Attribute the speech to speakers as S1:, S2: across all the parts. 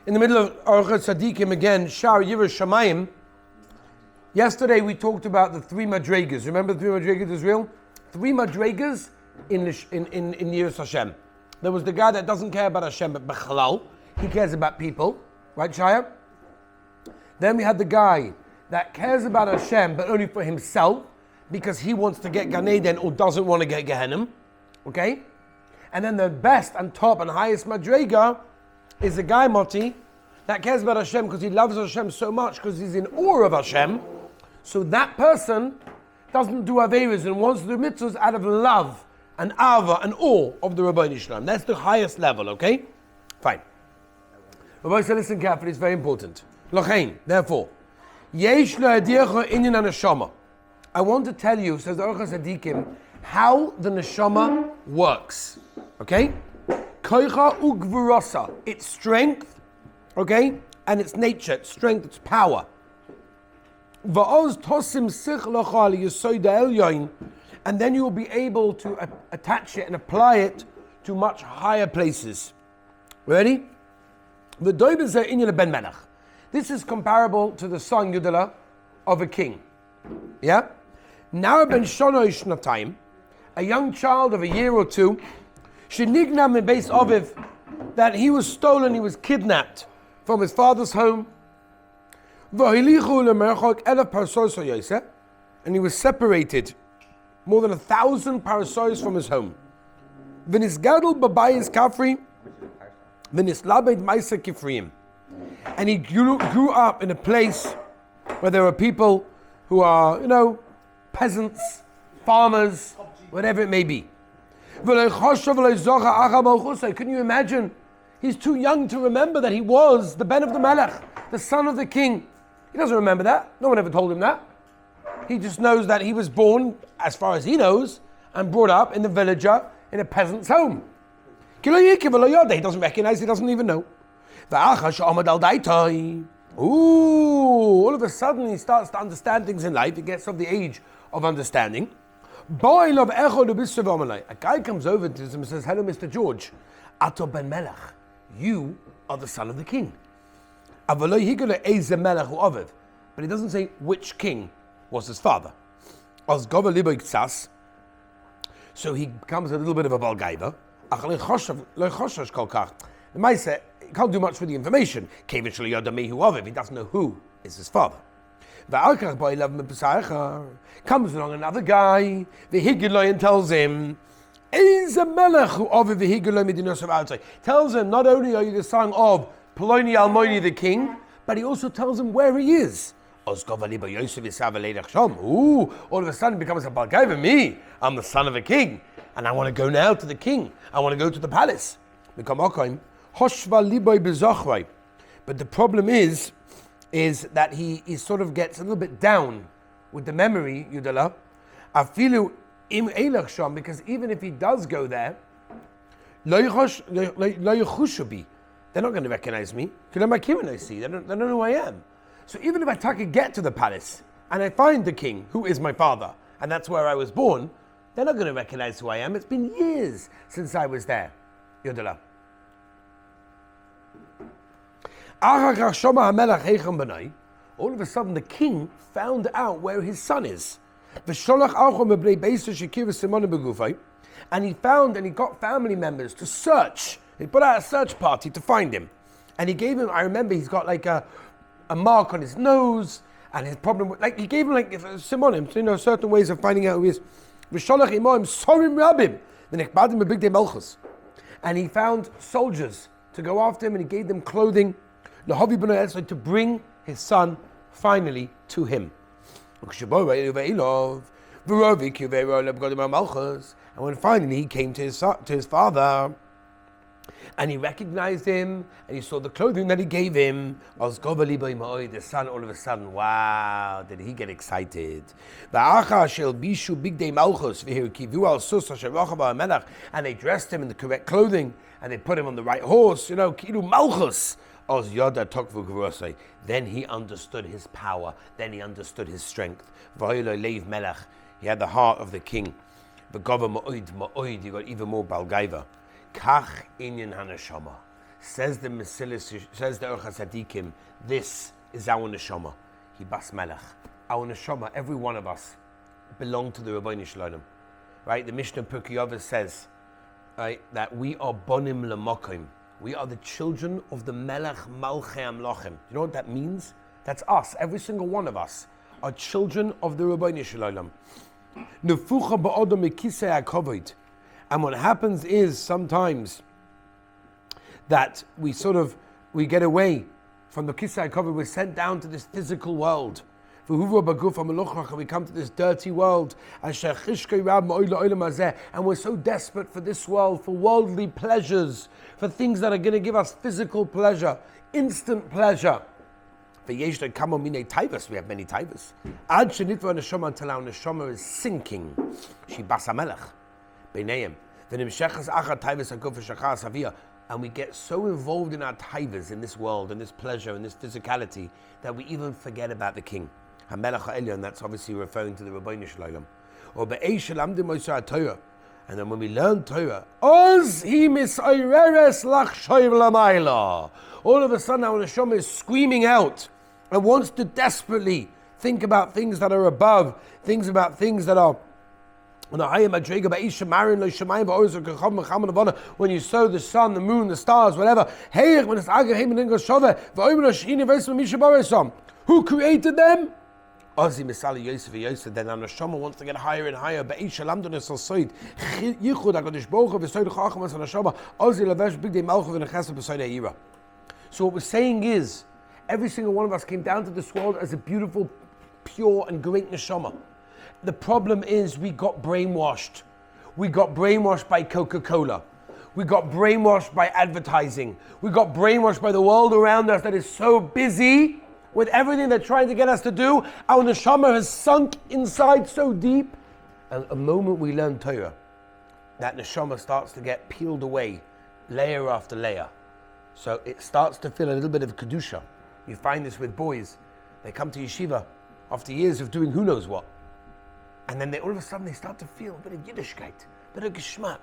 S1: In the middle of Orchos Tzadikim again, Shar Yirah Shamayim. Yesterday we talked about the three madregas. Remember the three madregas Israel? Three madregas in Yiras Hashem. There was the guy that doesn't care about Hashem but Bechalal. He cares about people. Right, Shaya? Then we had the guy that cares about Hashem but only for himself because he wants to get Gan Eden or doesn't want to get Gehenna. Okay? And then the best and top and highest madrega is the guy, Moti, that cares about Hashem because he loves Hashem so much because he's in awe of Hashem. So that person doesn't do Averas and wants to do mitzvahs out of love and ava and awe of the Rabbeinu Shalom. That's the highest level, okay? Fine. Rabbi said, listen carefully, it's very important. Lochein, therefore, Yesh le'adiecha inyan neshama. I want to tell you, says the Orchos Tzadikim, how the neshama works. Okay? Koicha ugvurasa, its strength, okay, and its nature, its strength, its power. Va'oz tosim sichlacha liyasoid elyoin, and then you will be able to attach it and apply it to much higher places. Ready? V'doibezeh inyan ben melech. This is comparable to the song Yudala of a king. Yeah? Now ben shonoi shnatayim, a young child of a year or two, Shenignam in base Aviv, that he was stolen, he was kidnapped from his father's home. And he was separated more than 1,000 parasois from his home. And he grew up in a place where there were people who are, peasants, farmers, whatever it may be. Couldn't you imagine? He's too young to remember that he was the Ben of the Melech, the son of the king. He doesn't remember that. No one ever told him that. He just knows that he was born, as far as he knows, and brought up in the villager in a peasant's home. He doesn't recognize, he doesn't even know. All of a sudden he starts to understand things in life. He gets of the age of understanding. A guy comes over to him and says, hello, Mr. George. Ato ben Melech. You are the son of the king. But he doesn't say which king was his father. So he becomes a little bit of a balgaiva. The Maisa can't do much for the information. He doesn't know who is his father. Comes along another guy, the Higiloi, and tells him, tells him, not only are you the son of Ploni Almoni the king, but he also tells him where he is. All of a sudden becomes a balgaiva. Me, I'm the son of a king, and I want to go now to the king. I want to go to the palace. But the problem is that he sort of gets a little bit down with the memory, Yudala. Afilu im eilach sham, because even if he does go there, they're not going to recognize me. They don't know who I am. So even if I get to the palace and I find the king, who is my father, and that's where I was born, they're not going to recognize who I am. It's been years since I was there, Yudala. All of a sudden, the king found out where his son is. And he got family members to search. He put out a search party to find him. And he gave him, I remember he's got like a mark on his nose, and his problem with, he gave him simonim, certain ways of finding out who he is. And he found soldiers to go after him, and he gave them clothing to bring his son finally to him. And when finally he came to his father, and he recognized him, and he saw the clothing that he gave him, the son all of a sudden, wow, did he get excited. And they dressed him in the correct clothing, and they put him on the right horse, kilu malchus. Then he understood his power. Then he understood his strength. He had the heart of the king. He got even more balgaiva. Kach inyan haneshama. Says the Mesilis, says the Orchos Tzadikim, this is our neshama. He bas melech. Our neshama, every one of us, belong to the Rabbeinu Shalom. Right? The Mishnah Pirkei Avos says, right, that we are bonim lemokim. We are the children of the Melech Malchei Amlochim. You know what that means? That's us. Every single one of us are children of the Rabbeinu Shalom. Nefucha ba'odam mikisei hakavod. And what happens is sometimes that we get away from the kisei hakavod. We're sent down to this physical world. We come to this dirty world, and we're so desperate for this world, for worldly pleasures, for things that are going to give us physical pleasure, instant pleasure. We have many taivas. Until our neshama is sinking. And we get so involved in our taivas, in this world, in this pleasure, in this physicality, that we even forget about the king. And that's obviously referring to the Rabbeinu Shalom. And then when we learn Torah, all of a sudden our neshama is screaming out and wants to desperately think about things that are above, things about things that are when you saw the sun, the moon, the stars, whatever, who created them? Then our neshama wants to get higher and higher. So what we're saying is, every single one of us came down to this world as a beautiful, pure and great neshama. The problem is we got brainwashed. We got brainwashed by Coca-Cola. We got brainwashed by advertising. We got brainwashed by the world around us that is so busy with everything they're trying to get us to do. Our neshama has sunk inside so deep. And the moment we learn Torah, that neshama starts to get peeled away, layer after layer. So it starts to feel a little bit of kedusha. You find this with boys. They come to yeshiva after years of doing who knows what. And then all of a sudden they start to feel a bit of Yiddishkeit, a bit of geschmack,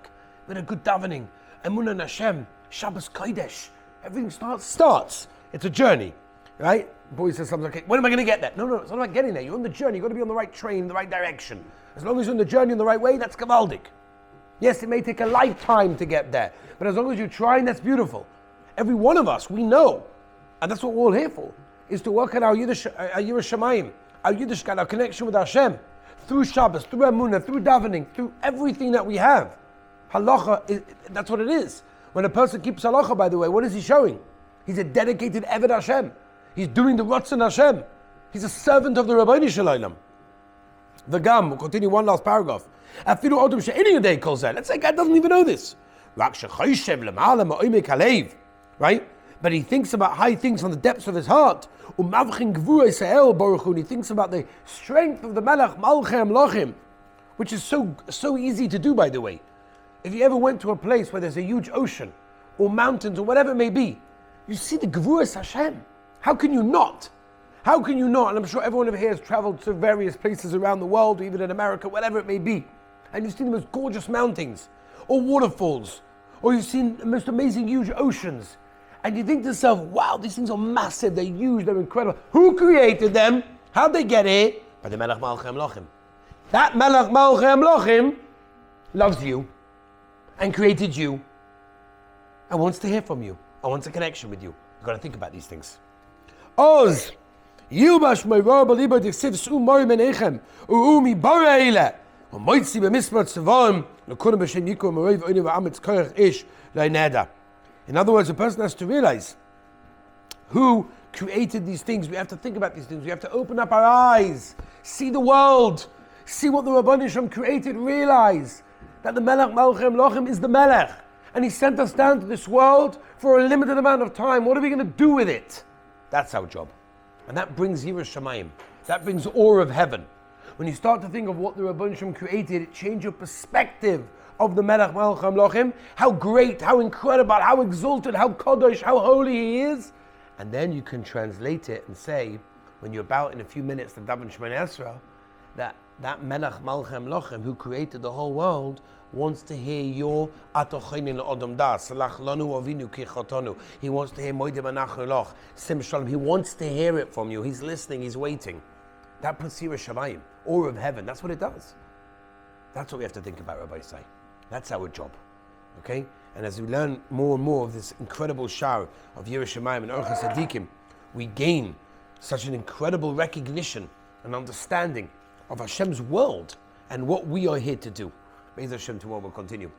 S1: a bit of good davening, emunah in Hashem, Shabbos Kodesh. Everything starts. It's a journey, right? Boy says something like, when am I going to get that? No, it's not about getting there. You're on the journey. You've got to be on the right train, the right direction. As long as you're on the journey in the right way, that's kavaldik. Yes, it may take a lifetime to get there, but as long as you're trying, that's beautiful. Every one of us, we know, and that's what we're all here for, is to work on our Yiras Shamayim, our Yiddishkeit, our connection with Hashem, through Shabbos, through Emunah, through davening, through everything that we have. Halacha, that's what it is. When a person keeps halacha, by the way, what is he showing? He's a dedicated Eved Hashem. He's doing the Ratzon Hashem. He's a servant of the Rabbeinu Shalom. The Gam, we'll continue one last paragraph. Let's say God doesn't even know this. Right? But he thinks about high things from the depths of his heart. He thinks about the strength of the Melech Malchei Amlochim, which is so easy to do, by the way. If you ever went to a place where there's a huge ocean, or mountains, or whatever it may be, you see the Gevuras Hashem. How can you not? How can you not? And I'm sure everyone over here has traveled to various places around the world, or even in America, whatever it may be. And you've seen the most gorgeous mountains, or waterfalls, or you've seen the most amazing huge oceans. And you think to yourself, wow, these things are massive, they're huge, they're incredible. Who created them? How'd they get here? By the Melech Malchei Amlochim. That Melech Malchei Amlochim loves you and created you and wants to hear from you and wants a connection with you. You've got to think about these things. Oz, Yilbash Meirah Baliba Diksiv Su Mori Menechem Uumi Bara Eile Umoitzi B'Mismat Tzevarim L'Kunim B'Shem Yikor Mereiv Oini V'Ametz Koyach Ish L'Neda. In other words, a person has to realize who created these things. We have to think about these things. We have to open up our eyes, see the world, see what the Rabbeinu Shalom created, realize that the Melech Malchei Amlochim is the Melech. And he sent us down to this world for a limited amount of time. What are we going to do with it? That's our job. And that brings Yiras Shamayim. That brings awe of heaven. When you start to think of what the Rabbeinu Shalom created, it changes your perspective of the Melech Malchei Amlochim, how great, how incredible, how exalted, how kadosh, how holy he is. And then you can translate it and say, when you're about in a few minutes to daven Shemona Esrei, that that Melech Malchem Lochem, who created the whole world, wants to hear your Atochinin Odom Das, Salach Lanu Avinu Kichotonu. He wants to hear Moedem Anachnu Loch, Sim Shalom. He wants to hear it from you. He's listening, he's waiting. That puts Yireh Shamayim, awe of heaven. That's what it does. That's what we have to think about, Rabbi Say. That's our job. Okay? And as we learn more and more of this incredible shower of Yireh Shamayim and Orchos Tzadikim, we gain such an incredible recognition and understanding of Hashem's world and what we are here to do. Be'ez Hashem, tomorrow we'll continue.